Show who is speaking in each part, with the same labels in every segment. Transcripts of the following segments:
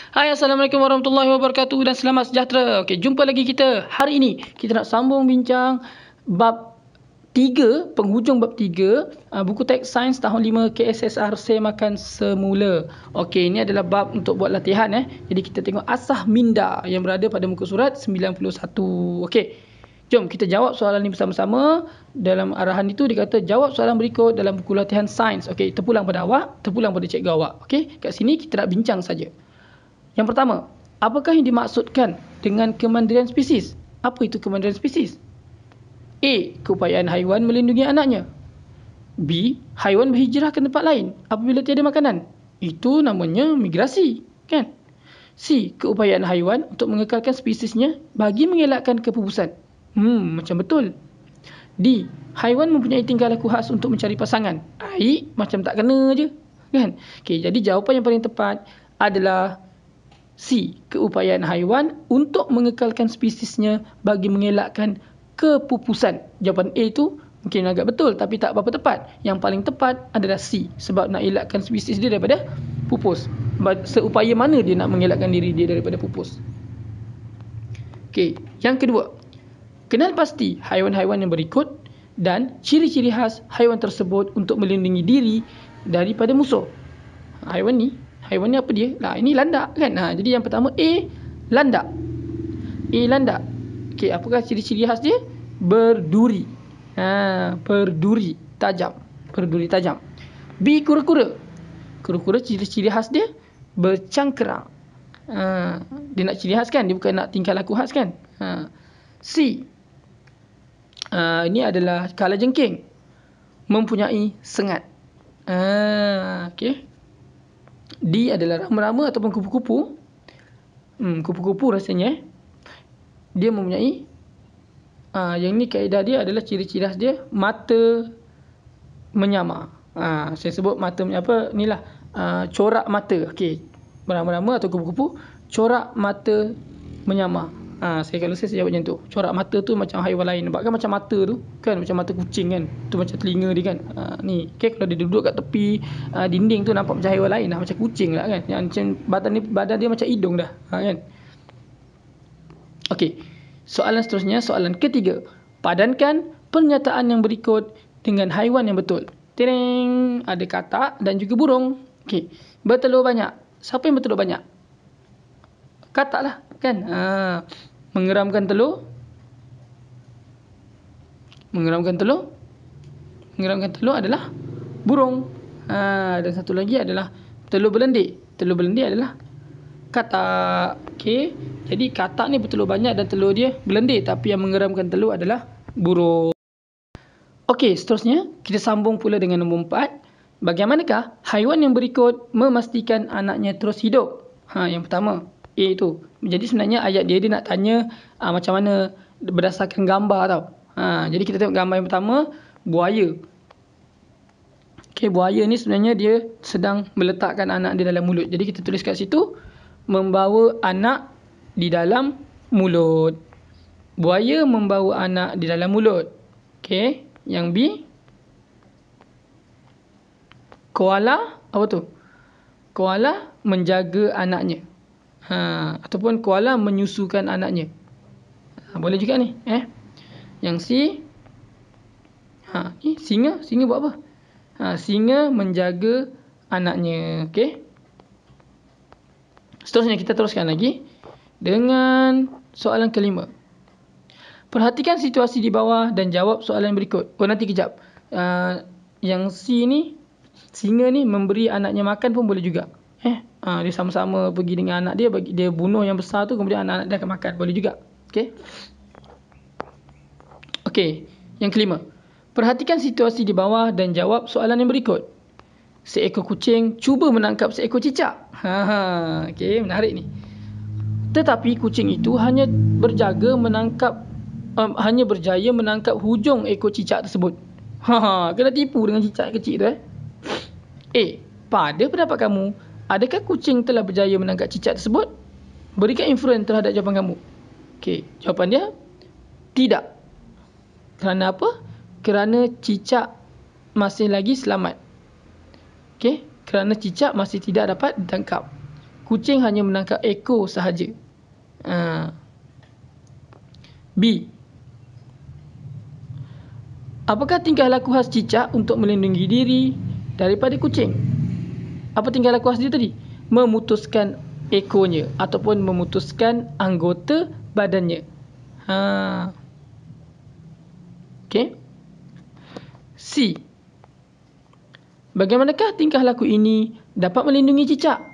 Speaker 1: Hai, Assalamualaikum warahmatullahi wabarakatuh dan selamat sejahtera. Okey, jumpa lagi kita. Hari ini kita nak sambung bincang bab 3, penghujung bab 3, buku teks sains tahun 5 KSSR semakan semula. Okey, ini adalah bab untuk buat latihan. Jadi kita tengok asah minda yang berada pada muka surat 91. Okey, jom kita jawab soalan ini bersama-sama. Dalam arahan itu dia kata jawab soalan berikut dalam buku latihan sains. Okey, terpulang pada awak, terpulang pada cikgu awak. Okey, kat sini kita nak bincang saja. Yang pertama, apakah yang dimaksudkan dengan kemandirian spesies? Apa itu kemandirian spesies? A. Keupayaan haiwan melindungi anaknya. B. Haiwan berhijrah ke tempat lain apabila tiada makanan. Itu namanya migrasi, kan? C. Keupayaan haiwan untuk mengekalkan spesiesnya bagi mengelakkan kepupusan. Macam betul. D. Haiwan mempunyai tingkah laku khas untuk mencari pasangan. Macam tak kena je, kan? Okey, jadi jawapan yang paling tepat adalah C. Keupayaan haiwan untuk mengekalkan spesiesnya bagi mengelakkan kepupusan. Jawapan A itu mungkin agak betul tapi tak berapa tepat. Yang paling tepat adalah C, sebab nak elakkan spesies dia daripada pupus. Seupaya mana dia nak mengelakkan diri dia daripada pupus. Okey, yang kedua, kenal pasti haiwan-haiwan yang berikut dan ciri-ciri khas haiwan tersebut untuk melindungi diri daripada musuh. Haiwan ni apa dia? Ini landak, kan? Jadi yang pertama A, landak. A, landak. Okey, apakah ciri-ciri khas dia? Berduri. Berduri tajam. Berduri tajam. B, kura-kura. Kura-kura ciri-ciri khas dia bercangkerang. Dia nak ciri khas, kan? Dia bukan nak tingkah laku khas, kan? C, ini adalah kalajengking, mempunyai sengat. Okey. D adalah rama-rama ataupun kupu-kupu. Kupu-kupu rasanya. Dia mempunyai yang ni kaedah dia adalah ciri-ciri khas dia mata menyamar. Saya sebut mata inilah corak mata. Okey. Rama-rama atau kupu-kupu corak mata menyamar. Kalau saya jawab macam tu. Corak mata tu macam haiwan lain. Nampak kan macam mata tu? Kan macam mata kucing, kan? Tu macam telinga dia, kan? Ni. Okay, kalau dia duduk kat tepi dinding tu nampak macam haiwan lain lah. Macam kucing lah, kan? Yang macam badan dia macam hidung dah. Kan? Okey. Soalan seterusnya, soalan ketiga. Padankan pernyataan yang berikut dengan haiwan yang betul. Tereng. Ada katak dan juga burung. Okey. Bertelur banyak. Siapa yang bertelur banyak? Katak lah, kan? Mengeramkan telur. Mengeramkan telur adalah burung. Dan satu lagi adalah telur belendik. Telur belendik adalah katak. Okey. Jadi katak ni bertelur banyak dan telur dia belendik, tapi yang mengeramkan telur adalah burung. Okey, seterusnya kita sambung pula dengan nombor 4. Bagaimanakah haiwan yang berikut memastikan anaknya terus hidup? Yang pertama, A tu. Jadi sebenarnya ayat dia nak tanya macam mana berdasarkan gambar tau. Jadi kita tengok gambar yang pertama, buaya. Okey, buaya ni sebenarnya dia sedang meletakkan anak dia dalam mulut. Jadi kita tulis kat situ, membawa anak di dalam mulut. Buaya membawa anak di dalam mulut. Okey, yang B, koala apa tu? Koala menjaga anaknya. Ataupun koala menyusukan anaknya. Boleh juga ni. Yang C, singa. Singa buat apa? Singa menjaga anaknya. Okey. Seterusnya kita teruskan lagi dengan soalan kelima. Perhatikan situasi di bawah dan jawab soalan berikut. Nanti kejap. Yang C ni, singa ni memberi anaknya makan pun boleh juga. Dia sama-sama pergi dengan anak dia, bagi dia bunuh yang besar tu, kemudian anak-anak dia akan makan. Boleh juga. Okey. Yang kelima. Perhatikan situasi di bawah dan jawab soalan yang berikut. Seekor kucing cuba menangkap seekor cicak. Okey, menarik ni. Tetapi kucing itu hanya berjaya menangkap hujung ekor cicak tersebut. Kena tipu dengan cicak kecil tu. A. Pada pendapat kamu, adakah kucing telah berjaya menangkap cicak tersebut? Berikan inferen terhadap jawapan kamu. Okey, jawapan dia tidak. Kerana apa? Kerana cicak masih lagi selamat. Okey, kerana cicak masih tidak dapat ditangkap. kucing hanya menangkap ekor sahaja. B. Apakah tingkah laku khas cicak untuk melindungi diri daripada kucing? Apa tingkah laku khas dia tadi? Memutuskan ekornya ataupun memutuskan anggota badannya. Okey. C. Bagaimanakah tingkah laku ini dapat melindungi cicak?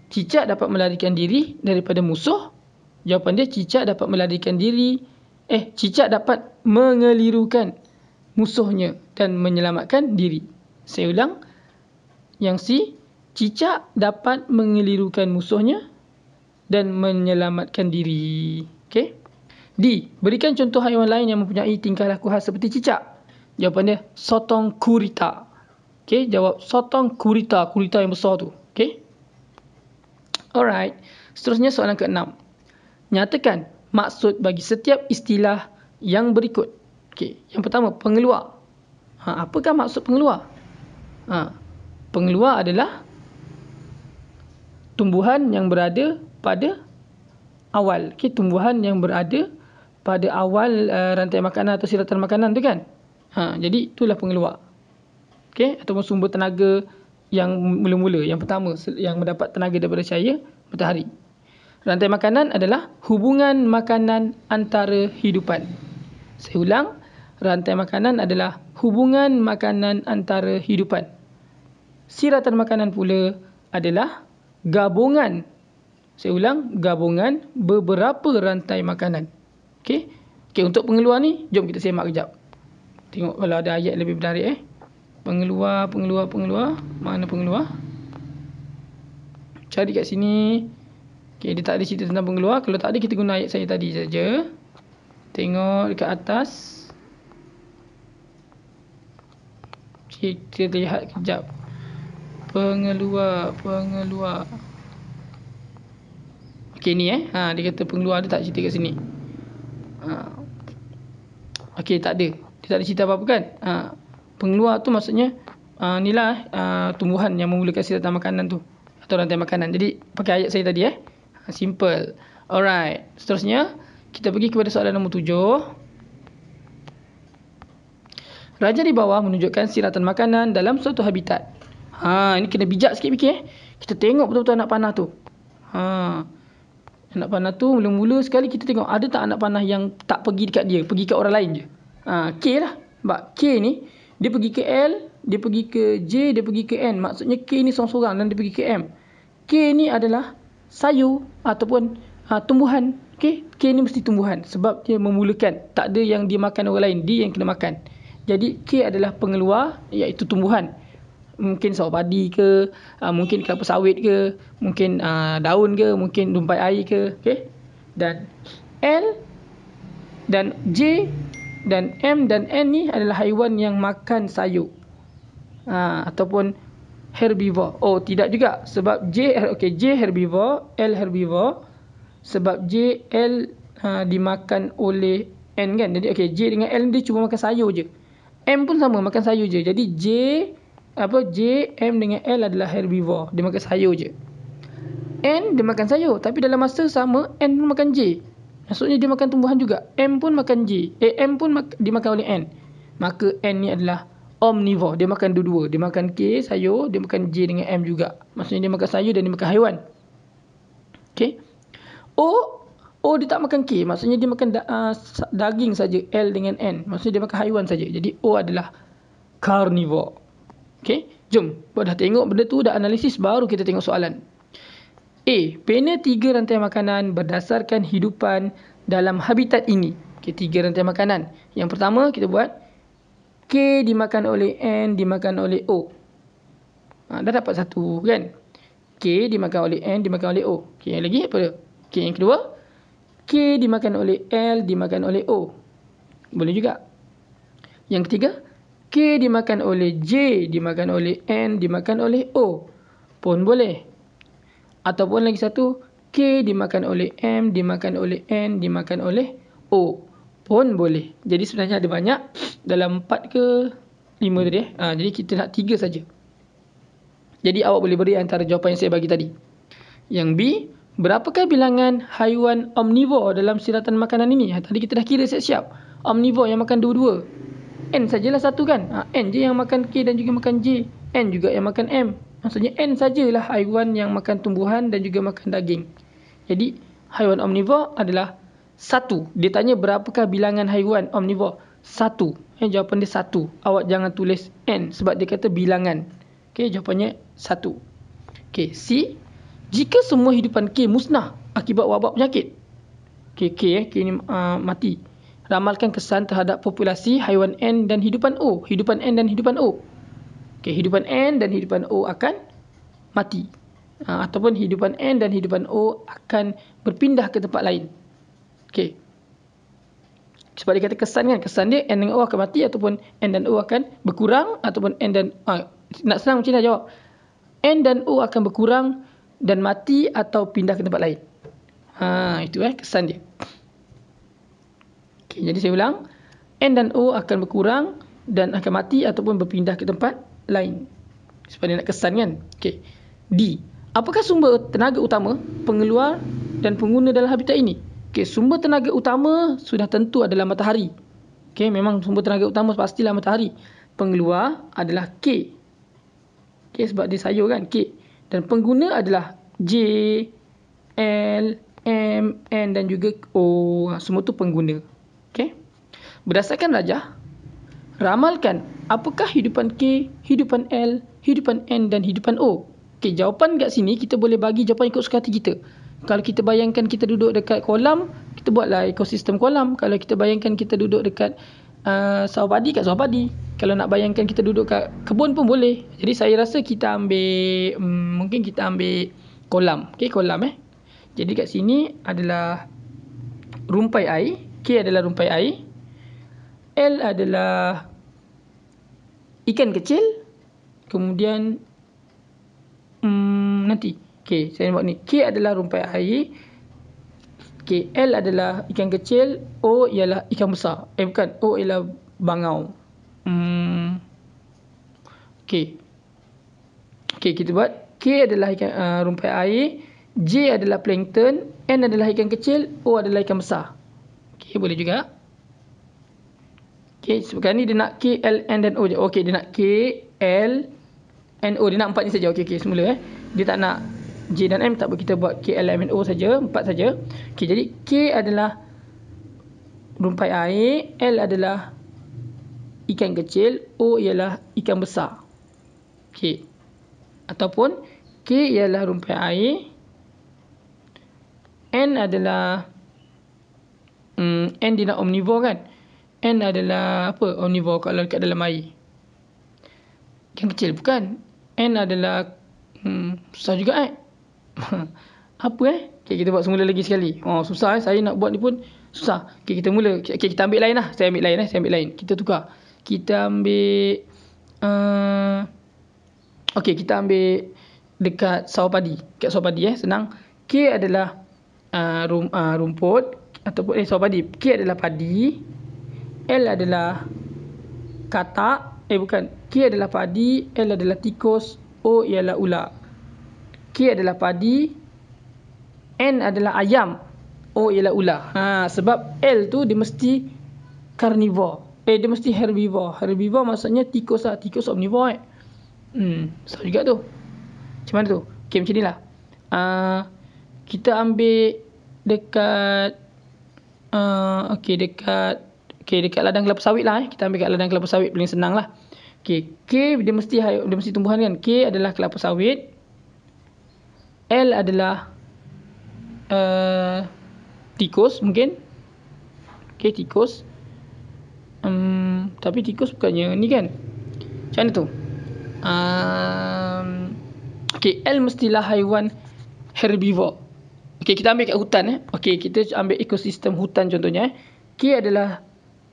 Speaker 1: Cicak dapat melarikan diri daripada musuh. Jawapan dia, cicak dapat melarikan diri. Cicak dapat mengelirukan musuhnya dan menyelamatkan diri. Saya ulang. Yang C, cicak dapat mengelirukan musuhnya dan menyelamatkan diri. Okey. D. Berikan contoh haiwan lain yang mempunyai tingkah laku khas seperti cicak. Jawapan dia, sotong gurita. Okey, jawab sotong gurita. Gurita yang besar tu. Okey. Alright. Seterusnya soalan ke-6. Nyatakan maksud bagi setiap istilah yang berikut. Okey, yang pertama, pengeluar. Apakah maksud pengeluar? Pengeluar adalah tumbuhan yang berada pada awal. Okey, tumbuhan yang berada pada awal rantai makanan atau siratan makanan tu kan. Jadi itulah pengeluar. Okey, ataupun sumber tenaga yang mula-mula, yang pertama, yang mendapat tenaga daripada cahaya matahari. Rantai makanan adalah hubungan makanan antara hidupan. Saya ulang, rantai makanan adalah hubungan makanan antara hidupan. Siratan makanan pula adalah gabungan. Saya ulang, gabungan beberapa rantai makanan. Okey, untuk pengeluar ni, jom kita semak kejap. Tengok kalau ada ayat lebih menarik. Pengeluar. Mana pengeluar? Cari kat sini. Okey, dia tak ada cerita tentang pengeluar. Kalau tak ada, kita guna ayat saya tadi saja. Tengok dekat atas. Kita lihat kejap. Pengeluar. Okey, ni dia kata pengeluar, dia tak cerita kat sini. Okey, tak ada. Dia tak ada cerita apa-apa kan? Pengeluar tu maksudnya inilah tumbuhan yang memulakan siratan makanan tu atau rantai makanan. Jadi pakai ayat saya tadi. Simple. Alright. Seterusnya kita pergi kepada soalan nombor 7. Raja di bawah menunjukkan siratan makanan dalam suatu habitat. Ini kena bijak sikit fikir. Kita tengok betul-betul anak panah tu. Anak panah tu mula-mula sekali kita tengok ada tak anak panah yang tak pergi dekat dia, pergi kat orang lain je. K lah. Sebab K ni dia pergi ke L, dia pergi ke J, dia pergi ke N. Maksudnya K ni seorang-seorang dan dia pergi ke M. K ni adalah sayur ataupun tumbuhan. Okey, K ni mesti tumbuhan sebab dia memulakan. Tak ada yang dia makan orang lain, dia yang kena makan. Jadi K adalah pengeluar, iaitu tumbuhan. Mungkin sawah padi ke, mungkin kelapa sawit ke, mungkin daun ke, mungkin tumpai air ke. Okey. Dan L dan J dan M dan N ni adalah haiwan yang makan sayur. Ataupun herbivore. Tidak juga. Sebab J herbivore, L herbivore. Sebab J, L dimakan oleh N kan. Jadi J dengan L dia cuma makan sayur je. M pun sama, makan sayur je. Jadi J, M dengan L adalah herbivore. Dia makan sayur je. N dia makan sayur. Tapi dalam masa sama, N pun makan J. Maksudnya dia makan tumbuhan juga. M pun makan J. M pun dimakan oleh N. Maka N ni adalah omnivore. Dia makan dua-dua. Dia makan K, sayur. Dia makan J dengan M juga. Maksudnya dia makan sayur dan dia makan haiwan. Okey. O dia tak makan K. Maksudnya dia makan daging saja. L dengan N. Maksudnya dia makan haiwan saja. Jadi O adalah carnivore. Okey. Jom. Dah tengok benda tu, dah analisis, baru kita tengok soalan. A. Bina 3 rantai makanan berdasarkan hidupan dalam habitat ini. Okey, 3 rantai makanan. Yang pertama kita buat K dimakan oleh N, dimakan oleh O. Dah dapat satu kan? K dimakan oleh N, dimakan oleh O. Okey, yang lagi apa? Okey, yang kedua K dimakan oleh L, dimakan oleh O. Boleh juga. Yang ketiga K dimakan oleh J, dimakan oleh N, dimakan oleh O. Pun boleh. Ataupun lagi satu, K dimakan oleh M, dimakan oleh N, dimakan oleh O. Pun boleh. Jadi sebenarnya ada banyak. Dalam 4 ke 5 tadi. Jadi kita nak 3 saja. Jadi awak boleh beri antara jawapan yang saya bagi tadi. Yang B, berapakah bilangan haiwan omnivore dalam siratan makanan ini? Tadi kita dah kira siap-siap. Omnivore yang makan dua-dua. N sajalah satu kan? N je yang makan K dan juga makan J. N juga yang makan M. Maksudnya N sajalah haiwan yang makan tumbuhan dan juga makan daging. Jadi haiwan omnivore adalah satu. Dia tanya berapakah bilangan haiwan omnivore? Satu. Jawapan dia satu. Awak jangan tulis N sebab dia kata bilangan. Jawapannya satu. C. Jika semua hidupan K musnah akibat wabak penyakit. K ni mati. Ramalkan kesan terhadap populasi haiwan N dan hidupan O. Hidupan N dan hidupan O. Hidupan N dan hidupan O akan mati. Ataupun hidupan N dan hidupan O akan berpindah ke tempat lain. Sebab dia kata kesan kan. Kesan dia N dan O akan mati ataupun N dan O akan berkurang ataupun N dan... nak senang macam mana jawab? N dan O akan berkurang dan mati atau pindah ke tempat lain. Itu kesan dia. Jadi saya ulang. N dan O akan berkurang dan akan mati ataupun berpindah ke tempat lain. Sebab dia nak kesan kan. D. Apakah sumber tenaga utama, pengeluar dan pengguna dalam habitat ini? Sumber tenaga utama sudah tentu adalah matahari. Memang sumber tenaga utama pastilah matahari. Pengeluar adalah K. Sebab dia sayur kan, K. Dan pengguna adalah J, L, M, N dan juga O. Semua tu pengguna. Berdasarkan rajah, ramalkan apakah hidupan K, hidupan L, hidupan N dan hidupan O. Jawapan kat sini kita boleh bagi jawapan ikut suka hati kita. Kalau kita bayangkan kita duduk dekat kolam, kita buatlah ekosistem kolam. Kalau kita bayangkan kita duduk dekat sawah padi, kat sawah padi. Kalau nak bayangkan kita duduk kat kebun pun boleh. Jadi saya rasa kita ambil mungkin kita ambil kolam. Kolam Jadi kat sini adalah rumpai air. K adalah rumpai air. L adalah ikan kecil. Kemudian nanti saya buat ni. K adalah rumpai air. L adalah ikan kecil. O ialah ikan besar. Bukan. O ialah bangau. Kita buat. K adalah ikan rumpai air. J adalah plankton. N adalah ikan kecil. O adalah ikan besar. Boleh juga. Sekarang ni dia nak K, L, N dan O je. Dia nak K, L, N, O. Dia nak 4 ni saja. Semula dia tak nak J dan M. Tak apa, kita buat K, L, M, N, O saja. 4 saja. Jadi K adalah rumpai air. L adalah ikan kecil. O ialah ikan besar. Ataupun K ialah rumpai air. N adalah N dia nak omnivore kan. N adalah apa? Omnivore kalau dekat dalam air. Ikan kecil bukan. N adalah susah juga apa kita buat semula lagi sekali. Susah saya nak buat ni pun susah. Kita mula. Kita ambil lain lah. Saya ambil lain. Kita tukar. Kita ambil kita ambil dekat sawah padi. Dekat sawah padi senang. K adalah rumput ataupun sawah padi. K adalah padi. L adalah katak. Bukan. K adalah padi. L adalah tikus. O ialah ular. K adalah padi. N adalah ayam. O ialah ular. Sebab L tu dia mesti carnivore. Dia mesti herbivore. Herbivore maksudnya tikus lah. Tikus omnivore susah juga tu. Macam mana tu? Macam ni lah. Kita ambil dekat dekat ladang kelapa sawit lah. Kita ambil kat ladang kelapa sawit paling senang lah. K dia mesti tumbuhan kan. K adalah kelapa sawit. L adalah tikus mungkin. Tikus. Tapi tikus bukannya ni kan. Macam mana tu? L mestilah haiwan herbivore. Kita ambil kat hutan kita ambil ekosistem hutan contohnya. K adalah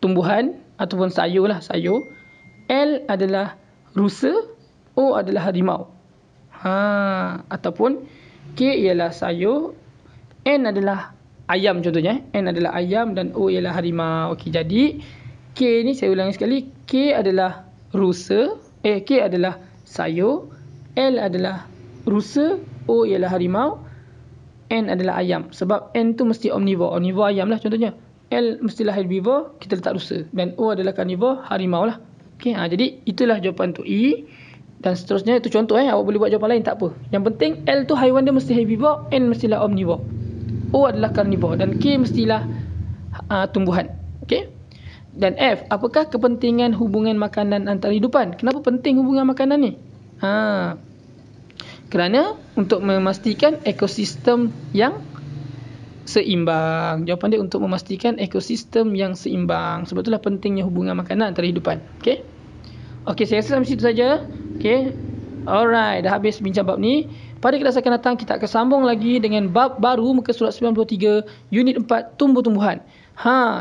Speaker 1: tumbuhan ataupun sayur lah, sayur. L adalah rusa. O adalah harimau. Ataupun K ialah sayur. N adalah ayam contohnya. N adalah ayam dan O ialah harimau. Jadi K ni saya ulangi sekali. K adalah rusa. K adalah sayur. L adalah rusa. O ialah harimau. N adalah ayam. Sebab N tu mesti omnivore. Omnivore ayam lah contohnya. L mestilah herbivore, kita letak rusa. Dan O adalah carnivore, harimau lah. Okay, jadi itulah jawapan untuk E. Dan seterusnya, itu contoh awak boleh buat jawapan lain, tak apa. Yang penting L tu haiwan dia mesti herbivore, N mestilah omnivore, O adalah carnivore dan K mestilah tumbuhan. Okay. Dan F, apakah kepentingan hubungan makanan antarhidupan? Kenapa penting hubungan makanan ni? Kerana untuk memastikan ekosistem yang seimbang. Jawapan dia untuk memastikan ekosistem yang seimbang. Sebab itulah pentingnya hubungan makanan antarhidupan. Okay. Okay, saya rasa sampai situ saja. Okay. Alright, dah habis bincang bab ni. Pada kelas akan datang, kita akan sambung lagi dengan bab baru muka surat 93, unit 4, tumbuh-tumbuhan.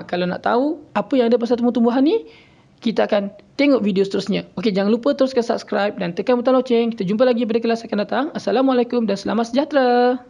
Speaker 1: Kalau nak tahu apa yang ada pasal tumbuh-tumbuhan ni, kita akan tengok video seterusnya. Okey, jangan lupa teruskan subscribe dan tekan butang loceng. Kita jumpa lagi pada kelas akan datang. Assalamualaikum dan selamat sejahtera.